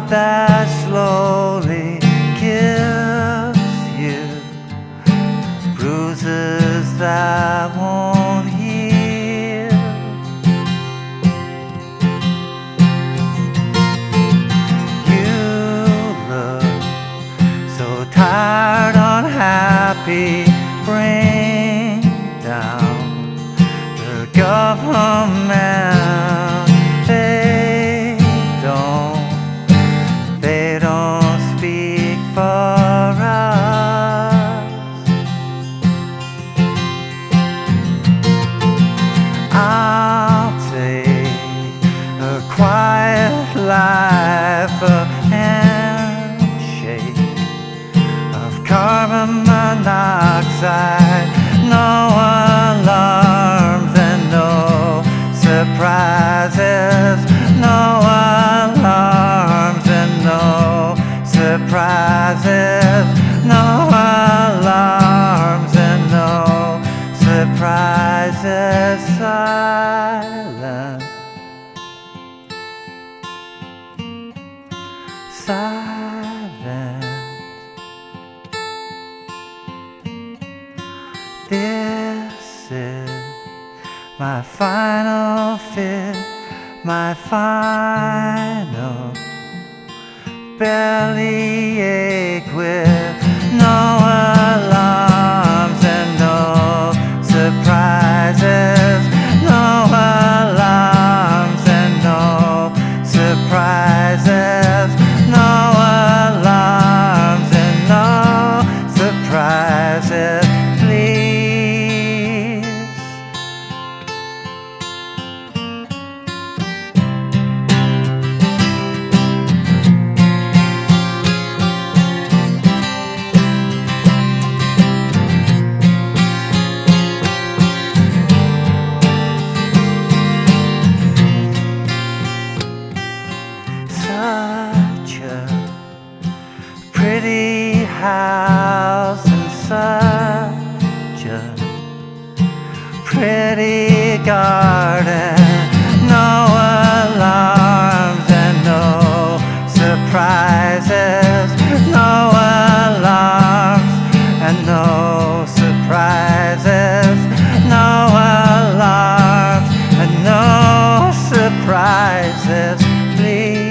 love that slowly kills you, bruises that won't heal. You look so tired, unhappy, bring down the government. They don't speak for us. I'll take a quiet life, a handshake of carbon monoxide, no alarms and no surprises, no alarms and no surprises, no alarms and no surprises, silence, silence. This is my final fit, my final bellyache with no alarms and no surprises, no alarms and no surprises, no alarms and no surprises, please. Such a pretty house and such a pretty garden, no alarms and no surprises, no alarms and no surprises, no alarms and no surprises, please.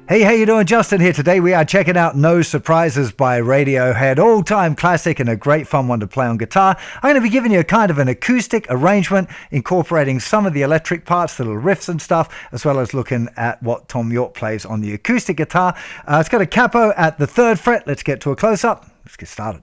Hey, how you doing? Justin here. Today we are checking out No Surprises by Radiohead. All-time classic and a great fun one to play on guitar. I'm going to be giving you a kind of an acoustic arrangement, incorporating some of the electric parts, the little riffs and stuff, as well as looking at what Tom York plays on the acoustic guitar. It's got a capo at the 3rd fret. Let's get to a close-up. Let's get started.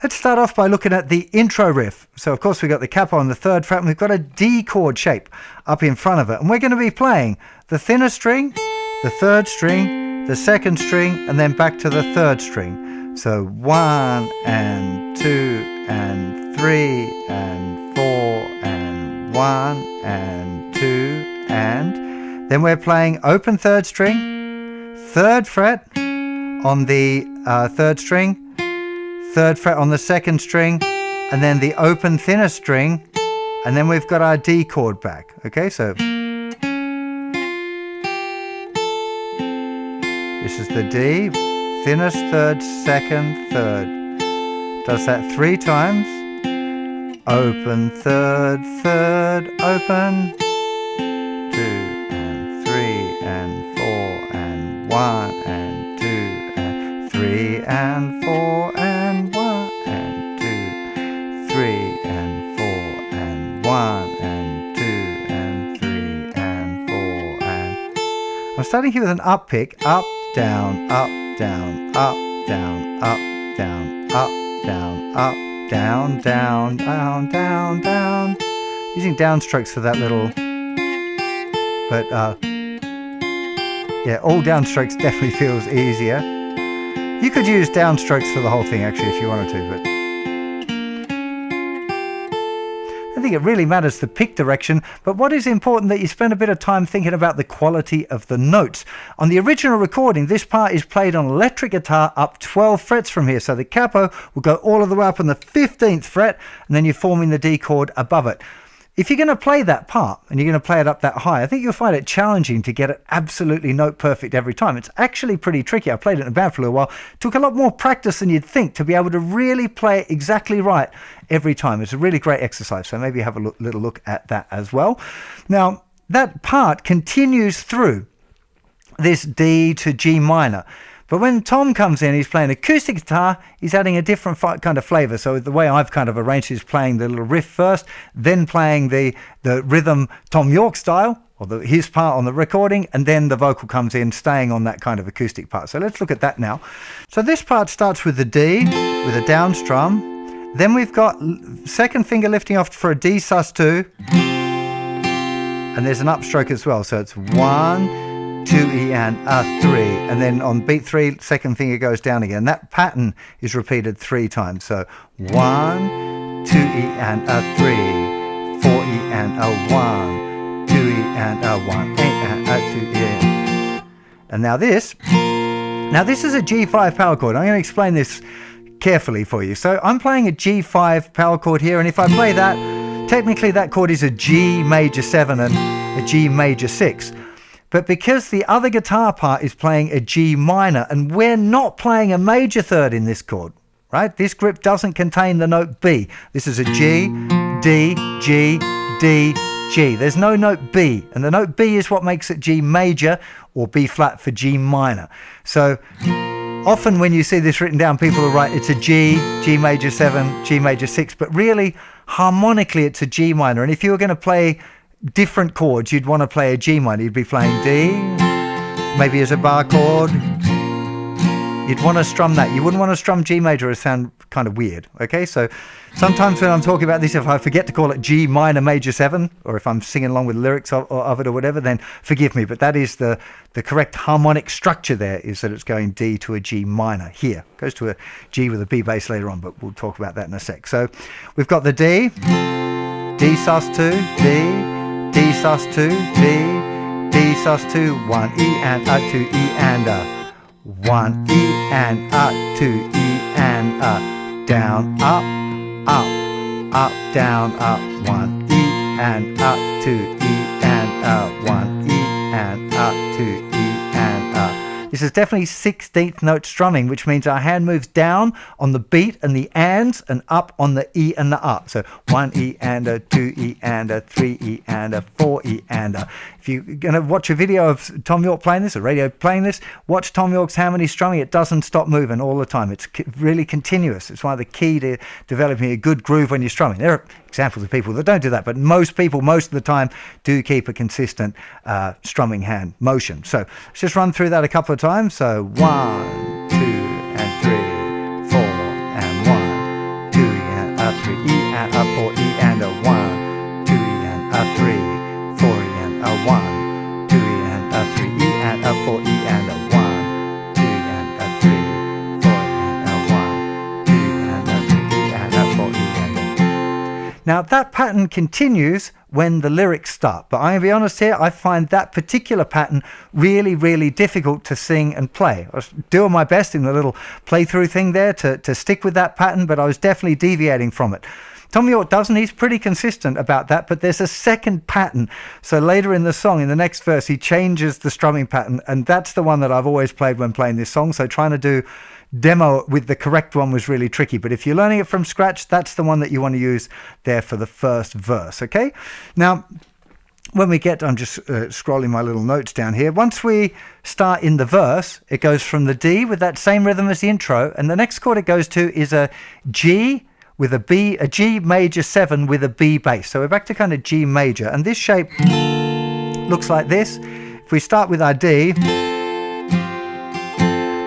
Let's start off by looking at the intro riff. So, of course, we've got the capo on the 3rd fret, and we've got a D chord shape up in front of it. And we're going to be playing the thinner string, the 3rd string, the 2nd string, and then back to the 3rd string. So 1 and 2 and 3 and 4 and 1 and 2 and then we're playing open 3rd string, 3rd fret on the 3rd string, 3rd fret on the 2nd string, and then the open thinner string, and then we've got our D chord back. Okay, so this is the D, thinnest 3rd, 2nd, 3rd. Does that 3 times. Open 3rd, 3rd, open. 2 and 3 and 4 and 1 and 2 and 3 and 4 and 1 and 2, 3 and 4 and 1 and 2 and 3 and 4 and... I'm starting here with an up pick, up, down, up, down, up, down, up, down, up, down, up, down, down, down, down, down. Using downstrokes for that little, but yeah, all downstrokes definitely feels easier. You could use downstrokes for the whole thing actually if you wanted to, but don't think it really matters the pick direction, but what is important that you spend a bit of time thinking about the quality of the notes. On the original recording, this part is played on electric guitar up 12 frets from here, so the capo will go all the way up on the 15th fret, and then you're forming the D chord above it. If you're going to play that part and you're going to play it up that high, I think you'll find it challenging to get it absolutely note perfect every time. It's actually pretty tricky. I played it in a band for a little while. It took a lot more practice than you'd think to be able to really play it exactly right every time. It's a really great exercise, so maybe have a little look at that as well. Now, that part continues through this D to G minor. But when Tom comes in, he's playing acoustic guitar, he's adding a different kind of flavor. So the way I've kind of arranged is playing the little riff first, then playing the rhythm Tom York style, or his part on the recording, and then the vocal comes in, staying on that kind of acoustic part. So let's look at that now. So this part starts with the D, with a down strum. Then we've got second finger lifting off for a D sus2, and there's an upstroke as well. So it's 1, 2 E and a 3, and then on beat 3 second finger goes down again. That pattern is repeated 3 times. So 1, 2 E and a 3, 4 E and a 1, 2 E and a 1, 8 and a 2 E. And now this is a G5 power chord. I'm going to explain this carefully for you. So I'm playing a G5 power chord here, and if I play that, technically that chord is a G major 7 and a G major 6. But because the other guitar part is playing a G minor, and we're not playing a major third in this chord, right? This grip doesn't contain the note B. This is a G, D, G, D, G. There's no note B, and the note B is what makes it G major or B flat for G minor. So often when you see this written down, people will write it's a G, G major 7, G major 6, but really harmonically it's a G minor. And if you were going to play different chords, you'd want to play a G minor. You'd be playing D, maybe as a bar chord. You'd want to strum that. You wouldn't want to strum G major. It sound kind of weird. Okay, so sometimes when I'm talking about this, if I forget to call it G minor major 7, or if I'm singing along with lyrics of it or whatever, then forgive me. But that is the correct harmonic structure there, is that it's going D to a G minor here. It goes to a G with a B bass later on, but we'll talk about that in a sec. So we've got the D, D sus2, D, D sus2, D, D sus2, 1 E and a 2 E and a 1 E and a 2 E and a down, up, up, down, up, 1 E and a 2 E and a 1 E and a 2 E and a. This is definitely 16th note strumming, which means our hand moves down on the beat and the ands and up on the E and the up. So 1 E and a 2 E and a 3 E and a 4 E and a. If you're going to watch a video of Tom York playing this, or radio playing this, watch Tom York's harmony strumming. It doesn't stop moving all the time. It's really continuous. It's one of the key to developing a good groove when you're strumming. There are examples of people that don't do that, but most people, most of the time, do keep a consistent strumming hand motion. So let's just run through that a couple of times. So 1, 2 and 3, 4 and 1, 2 E and a 3 E and a 4 E and a 1, 2 E and a 3, 4 E and a 1, 2 E and a 3 E and a 4 E and a 1, 2 E and a 3, 4 E and a 1, 2 E and a 3 E and a 4 E and a. Now that pattern continues when the lyrics start, but I'm going to be honest here, I find that particular pattern really, really difficult to sing and play. I was doing my best in the little playthrough thing there to stick with that pattern, but I was definitely deviating from it. Tom York doesn't. He's pretty consistent about that, but there's a second pattern. So later in the song, in the next verse, he changes the strumming pattern, and that's the one that I've always played when playing this song. So trying to do demo with the correct one was really tricky, but if you're learning it from scratch, that's the one that you want to use there for the first verse. Okay, now when we get, I'm just scrolling my little notes down here. Once we start in the verse, it goes from the D with that same rhythm as the intro, and the next chord it goes to is a G with a B, a G major 7 with a B bass. So we're back to kind of G major, and this shape looks like this. If we start with our D,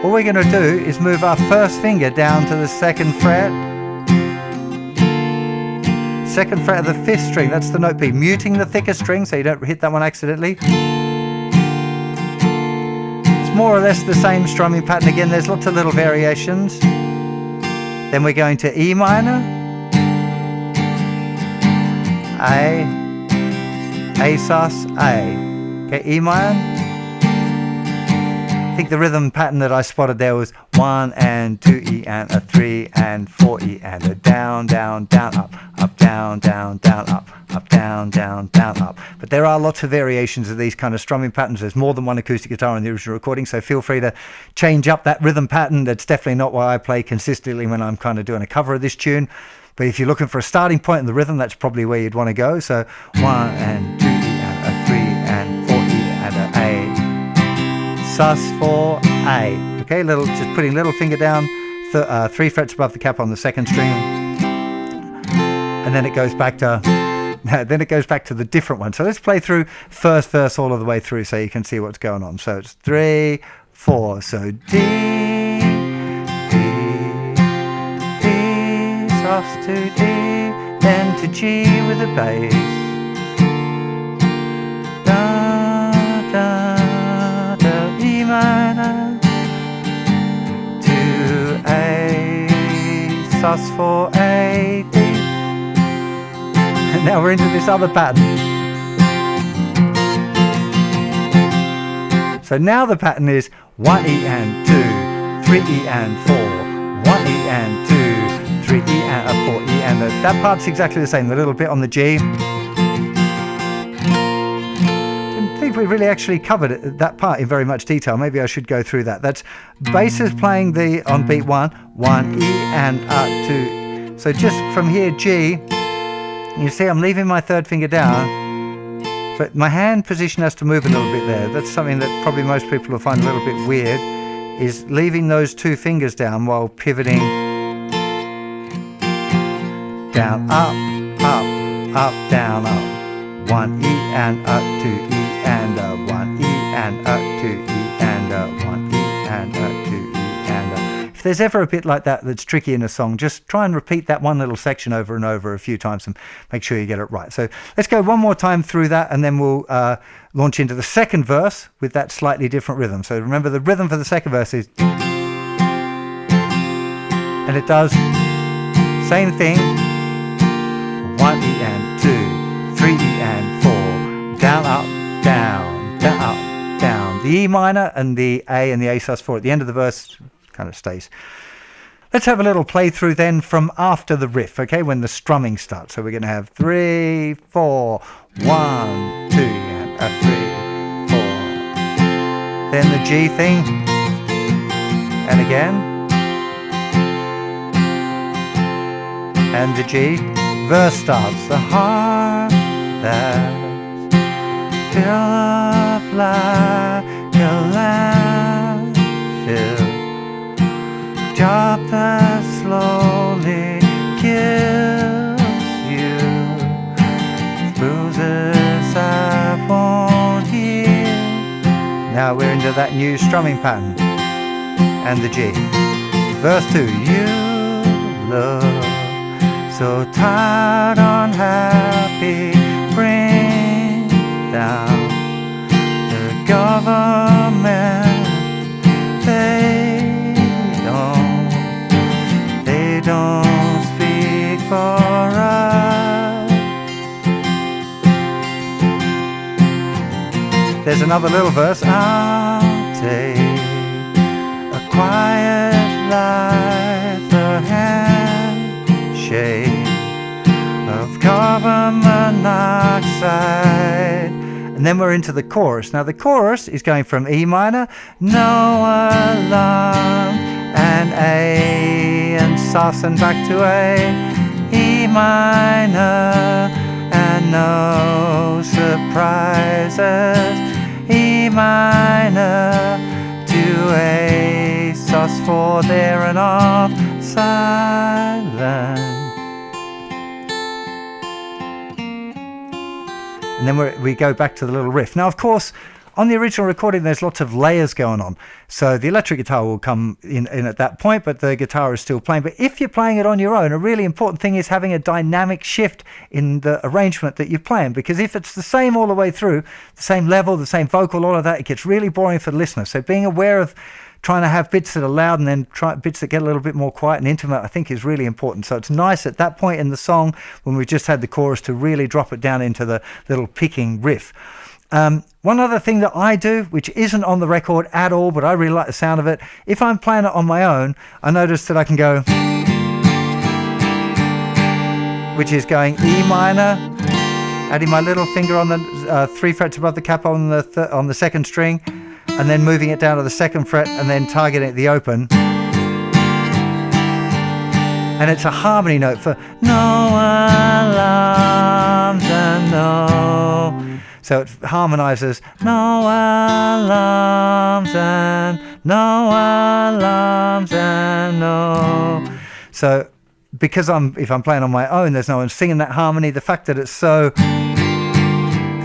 all we're going to do is move our first finger down to the 2nd fret. 2nd fret of the 5th string, that's the note B, muting the thicker string so you don't hit that one accidentally. It's more or less the same strumming pattern again, there's lots of little variations. Then we're going to E minor. A sus, A. Okay, E minor. I think the rhythm pattern that I spotted there was 1 and 2 E and a 3 and 4 E and a down, down, down, up, up, down, down, down, up, up, down, down, down, up. But there are lots of variations of these kind of strumming patterns. There's more than one acoustic guitar in the original recording, so feel free to change up that rhythm pattern. That's definitely not what I play consistently when I'm kind of doing a cover of this tune. But if you're looking for a starting point in the rhythm, that's probably where you'd want to go. So 1 and 2 E and a 3 and 4 E and a A. Sus 4 A. Okay, just putting little finger down, 3 frets above the cap on the second string, and then it goes back to the different one. So let's play through first verse all of the way through so you can see what's going on. So it's 3, 4. So D, D, D, sus to D, then to G with a bass. Da, da. E minor to A, sus 4 A, D. And now we're into this other pattern. So now the pattern is 1 E and 2, 3 E and 4, 1 E and 2, 3 E and a 4 E, and that part's exactly the same. The little bit on the G. We really actually covered that part in very much detail. Maybe I should go through that. That's bass is playing on beat 1, 1 E and 2. So just from here G, you see I'm leaving my third finger down, but my hand position has to move a little bit there. That's something that probably most people will find a little bit weird, is leaving those 2 fingers down while pivoting down, up, up, up, down, up. 1 E and 2 E and 1 E and 2 E and 1 E and 2 E and If there's ever a bit like that that's tricky in a song, just try and repeat that one little section over and over a few times and make sure you get it right. So let's go one more time through that, and then we'll launch into the second verse with that slightly different rhythm. So remember, the rhythm for the second verse is, and it does same thing, 1 E and 2, 3 E and 4, down, up, down, down, up, down. The E minor and the A and the A sus 4 at the end of the verse kind of stays. Let's have a little play through then from after the riff, okay, when the strumming starts. So we're going to have 3, 4, 1, 2, and a 3, 4. Then the G thing, and again, and the G. Verse starts, the heart that's fill up like a landfill, job that slowly kills you, bruises I won't heal. Now we're into that new strumming pattern, and the G. Verse 2, you look so tired, unhappy, bring down the government. They don't speak for us. There's another little verse. I'll take a quiet life, a handshake of carbon monoxide. And then we're into the chorus. Now the chorus is going from E minor, no alarm, and A and sus, and back to A, E minor, and no surprises, E minor to A sus 4 there and off, silent. And then we go back to the little riff. Now, of course, on the original recording, there's lots of layers going on. So the electric guitar will come in at that point, but the guitar is still playing. But if you're playing it on your own, a really important thing is having a dynamic shift in the arrangement that you're playing. Because if it's the same all the way through, the same level, the same vocal, all of that, it gets really boring for the listener. So being aware of trying to have bits that are loud and then bits that get a little bit more quiet and intimate, I think is really important. So it's nice at that point in the song when we've just had the chorus to really drop it down into the little picking riff. One other thing that I do, which isn't on the record at all, but I really like the sound of it, if I'm playing it on my own, I notice that I can go, which is going E minor, adding my little finger on the 3 frets above the capo on the second string, and then moving it down to the 2nd fret and then targeting at the open. And it's a harmony note for no alarms and no. So it harmonizes no alarms and no alarms and no. So because if I'm playing on my own, there's no one singing that harmony. The fact that it so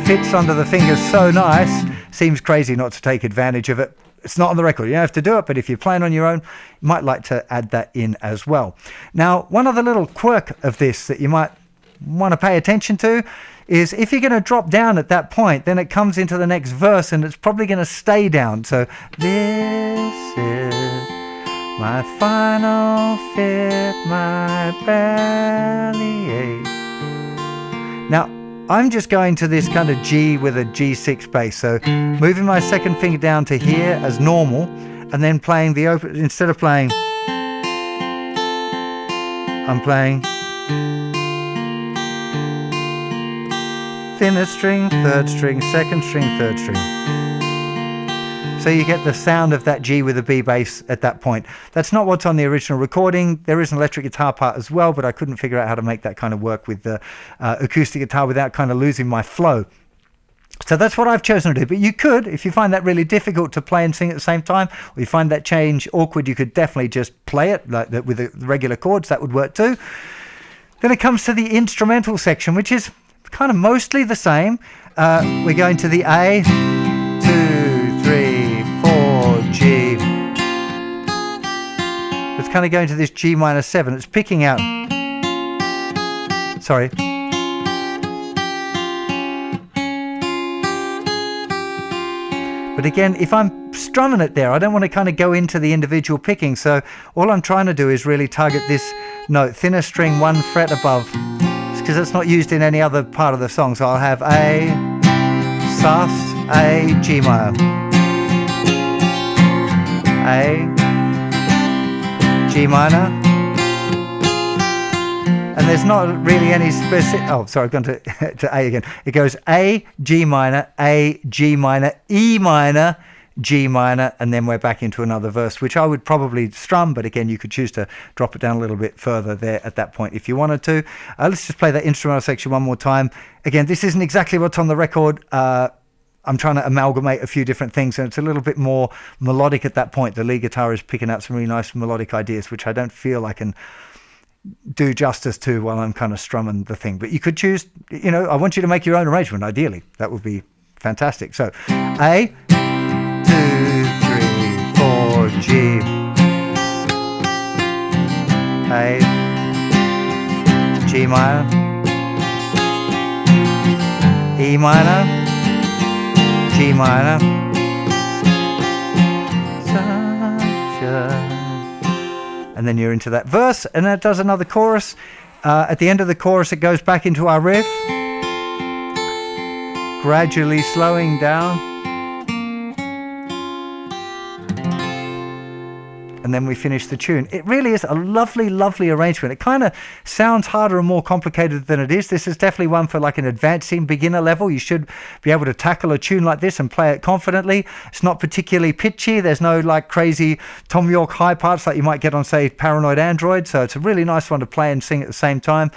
fits under the fingers so nice, seems crazy not to take advantage of it. It's not on the record, you don't have to do it, but if you're playing on your own, you might like to add that in as well. Now, one other little quirk of this that you might want to pay attention to is if you're going to drop down at that point, then it comes into the next verse and it's probably going to stay down. So, this is my final fit, my belly ache. Now, I'm just going to this kind of G with a G6 bass. So moving my 2nd finger down to here as normal, and then playing the open, instead of playing, I'm playing thinner string, 3rd string, 2nd string, 3rd string. So you get the sound of that G with a B bass at that point. That's not what's on the original recording. There is an electric guitar part as well, but I couldn't figure out how to make that kind of work with the acoustic guitar without kind of losing my flow. So that's what I've chosen to do. But you could, if you find that really difficult to play and sing at the same time, or you find that change awkward, you could definitely just play it like that with the regular chords. That would work too. Then it comes to the instrumental section, which is kind of mostly the same. We're going to the A, 2, 3, 4, G. It's kind of going to this G minor 7. It's picking out. Sorry. But again, if I'm strumming it there, I don't want to kind of go into the individual picking. So all I'm trying to do is really target this note, thinner string 1 fret above, because it's not used in any other part of the song. So I'll have A, sus, A, G minor, A, G minor, and there's not really any specific. Oh, sorry, I've gone to A again. It goes A, G minor, A, G minor, E minor, G minor, and then we're back into another verse, which I would probably strum, but again, you could choose to drop it down a little bit further there at that point if you wanted to. Let's just play that instrumental section one more time. Again, this isn't exactly what's on the record. I'm trying to amalgamate a few different things, and it's a little bit more melodic at that point. The lead guitar is picking out some really nice melodic ideas, which I don't feel I can do justice to while I'm kind of strumming the thing. But you could choose, I want you to make your own arrangement, ideally. That would be fantastic. So, A, 2, 3, 4, G, A, G minor, E minor, G minor, sunshine. And then you're into that verse, and then it does another chorus. At the end of the chorus, it goes back into our riff, gradually slowing down. And then we finish the tune. It really is a lovely, lovely arrangement. It kind of sounds harder and more complicated than it is. This is definitely one for like an advancing beginner level. You should be able to tackle a tune like this and play it confidently. It's not particularly pitchy. There's no like crazy Tom York high parts like you might get on, say, Paranoid Android. So it's a really nice one to play and sing at the same time.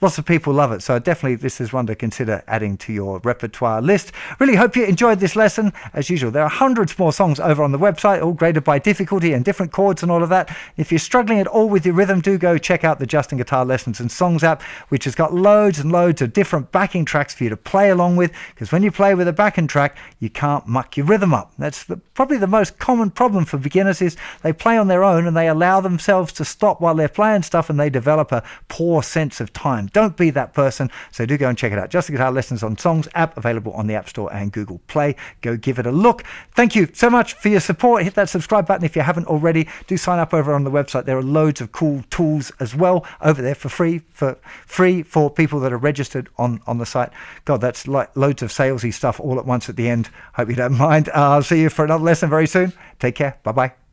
Lots of people love it, so definitely this is one to consider adding to your repertoire list. Really hope you enjoyed this lesson. As usual, there are hundreds more songs over on the website, all graded by difficulty and different chords and all of that. If you're struggling at all with your rhythm, do go check out the Justin Guitar Lessons and Songs app, which has got loads and loads of different backing tracks for you to play along with, because when you play with a backing track, you can't muck your rhythm up. That's probably the most common problem for beginners, is they play on their own and they allow themselves to stop while they're playing stuff, and they develop a poor sense of time. time. Don't be that person. So do go and check it out. Justin Guitar Lessons on Songs app, available on the App Store and Google Play. Go give it a look. Thank you so much for your support. Hit that subscribe button if you haven't already. Do sign up over on the website. There are loads of cool tools as well over there for free for people that are registered on the site. God, that's like loads of salesy stuff all at once at the end. Hope you don't mind. I'll see you for another lesson very soon. Take care. Bye-bye.